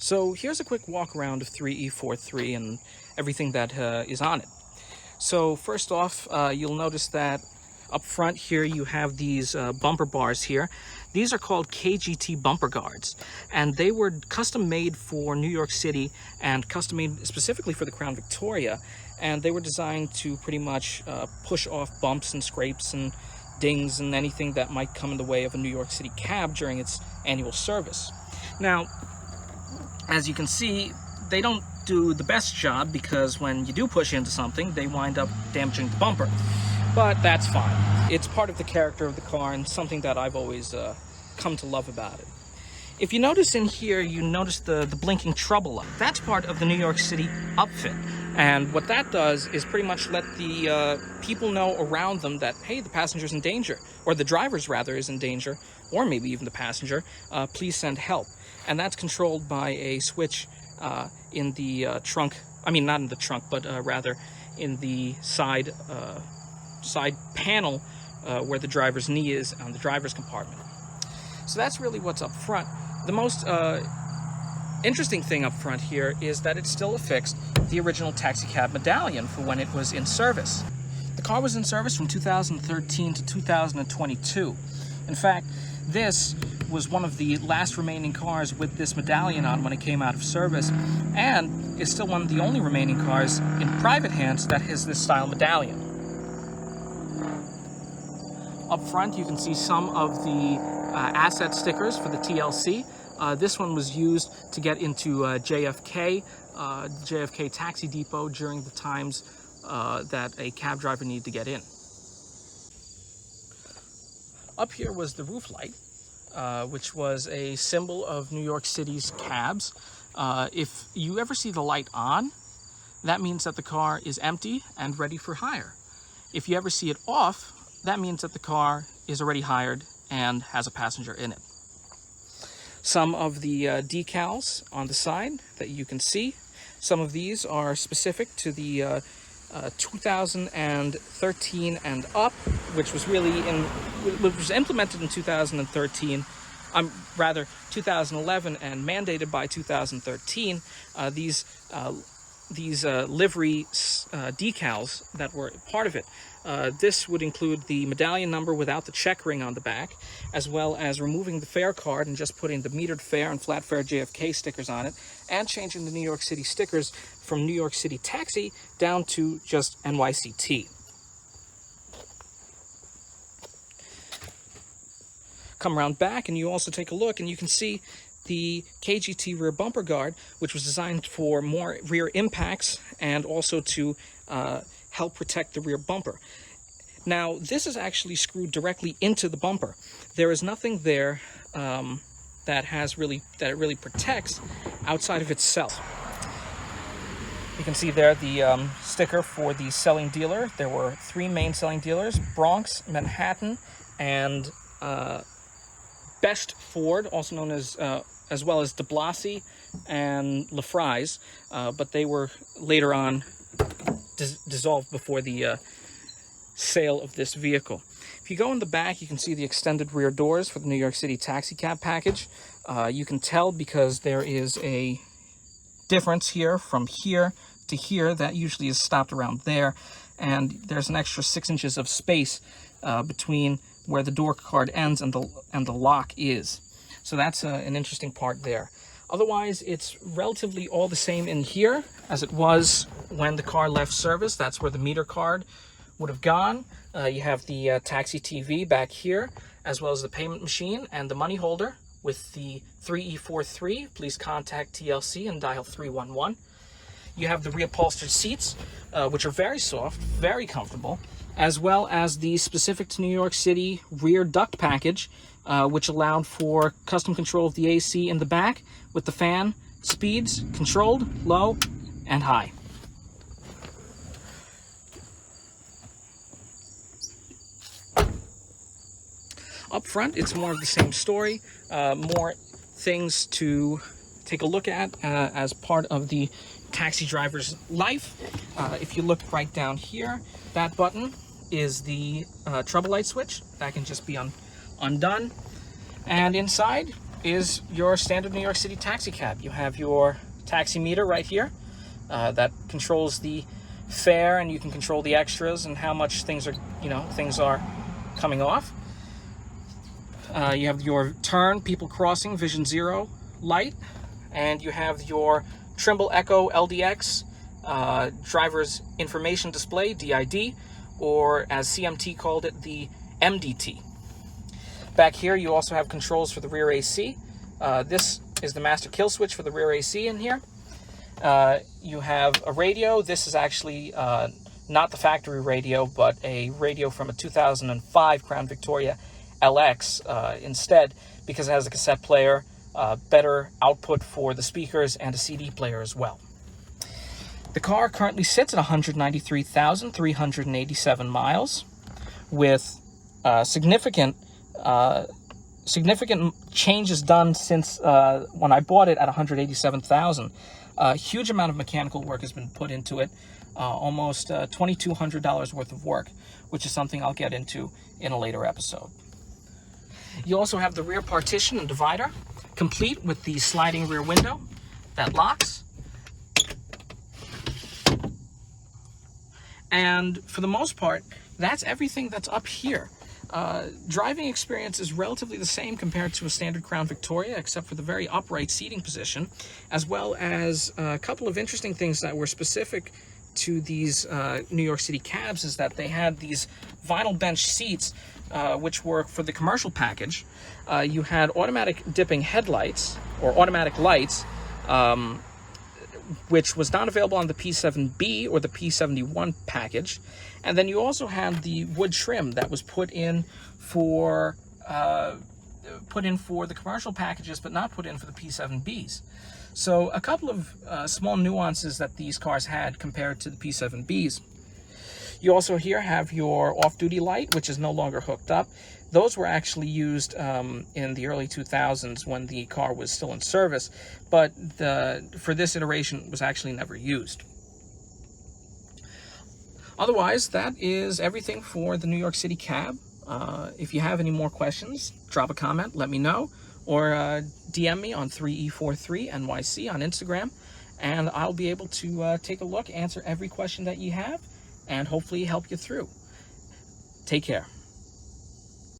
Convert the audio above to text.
So here's a quick walk around of 3E43 and everything that is on it. So first off, you'll notice that up front here you have these bumper bars here. These are called KGT bumper guards, and they were custom made for New York City and custom made specifically for the Crown Victoria, and they were designed to pretty much push off bumps and scrapes and dings and anything that might come in the way of a New York City cab during its annual service. Now, as you can see, they don't do the best job because when you do push into something, they wind up damaging the bumper. But that's fine. It's part of the character of the car and something that I've always come to love about it. If you notice in here, you notice the blinking trouble light. That's part of the New York City upfit. And what that does is pretty much let the people know around them that, hey, the passenger's in danger, or the driver's rather is in danger, or maybe even the passenger, please send help. And that's controlled by a switch in the trunk, I mean not in the trunk, but rather in the side panel where the driver's knee is on the driver's compartment. So that's really what's up front. The most interesting thing up front here is that it still affixed the original taxicab medallion for when it was in service. The car was in service from 2013 to 2022. In fact, this was one of the last remaining cars with this medallion on when it came out of service, and is still one of the only remaining cars in private hands that has this style medallion. Up front, you can see some of the asset stickers for the TLC. This one was used to get into JFK Taxi Depot during the times that a cab driver needed to get in. Up here was the roof light, which was a symbol of New York City's cabs. If you ever see the light on, that means that the car is empty and ready for hire. If you ever see it off, that means that the car is already hired and has a passenger in it. Some of the decals on the side that you can see, some of these are specific to the 2013 and up, which was implemented in 2013, rather 2011 and mandated by 2013. These livery decals that were part of it. This would include the medallion number without the check ring on the back, as well as removing the fare card and just putting the metered fare and flat fare JFK stickers on it, and changing the New York City stickers from New York City Taxi down to just NYCT. Come around back and you also take a look and you can see the KGT rear bumper guard, which was designed for more rear impacts and also to help protect the rear bumper. Now, this is actually screwed directly into the bumper. There is nothing there that it really protects outside of itself. You can see there the sticker for the selling dealer. There were 3 main selling dealers: Bronx, Manhattan, and Best Ford, also known as well as de Blasi and LaFries, but they were later on dissolved before the sale of this vehicle. If you go in the back, you can see the extended rear doors for the New York City taxi cab package. You can tell because there is a difference here from here to here that usually is stopped around there, and there's an extra 6 inches of space between where the door card ends and the lock is. So that's an interesting part there. Otherwise, it's relatively all the same in here as it was when the car left service. That's where the meter card would have gone. You have the taxi TV back here, as well as the payment machine and the money holder with the 3E43. Please contact TLC and dial 311. You have the reupholstered seats, which are very soft, very comfortable, as well as the specific to New York City rear duct package, which allowed for custom control of the AC in the back with the fan speeds controlled low and high. Up front, it's more of the same story, more things to take a look at as part of the taxi driver's life. If you look right down here, that button is the trouble light switch. That can just be undone. And inside, is your standard New York City taxi cab. You have your taxi meter right here that controls the fare, and you can control the extras and how much things are coming off. You have your turn, people crossing, vision 0 light, and you have your Trimble Echo LDX driver's information display, DID, or as CMT called it, the MDT. Back here you also have controls for the rear AC. This is the master kill switch for the rear AC in here. You have a radio. This is actually not the factory radio, but a radio from a 2005 Crown Victoria LX instead, because it has a cassette player, better output for the speakers, and a CD player as well. The car currently sits at 193,387 miles, with significant changes done since when I bought it at 187,000. A huge amount of mechanical work has been put into it, almost $2,200 worth of work, which is something I'll get into in a later episode. You also have the rear partition and divider, complete with the sliding rear window that locks. And for the most part, that's everything that's up here. Driving experience is relatively the same compared to a standard Crown Victoria, except for the very upright seating position, as well as a couple of interesting things that were specific to these New York City cabs is that they had these vinyl bench seats, which were for the commercial package. You had automatic dipping headlights, or automatic lights, which was not available on the P7B or the P71 package. And then you also had the wood trim that was put in for the commercial packages, but not put in for the P7Bs. So a couple of small nuances that these cars had compared to the P7Bs. You also here have your off-duty light, which is no longer hooked up. Those were actually used in the early 2000s when the car was still in service, but for this iteration it was actually never used. Otherwise, that is everything for the New York City cab. If you have any more questions, drop a comment, let me know, or DM me on 3E43NYC on Instagram, and I'll be able to take a look, answer every question that you have, and hopefully help you through. Take care.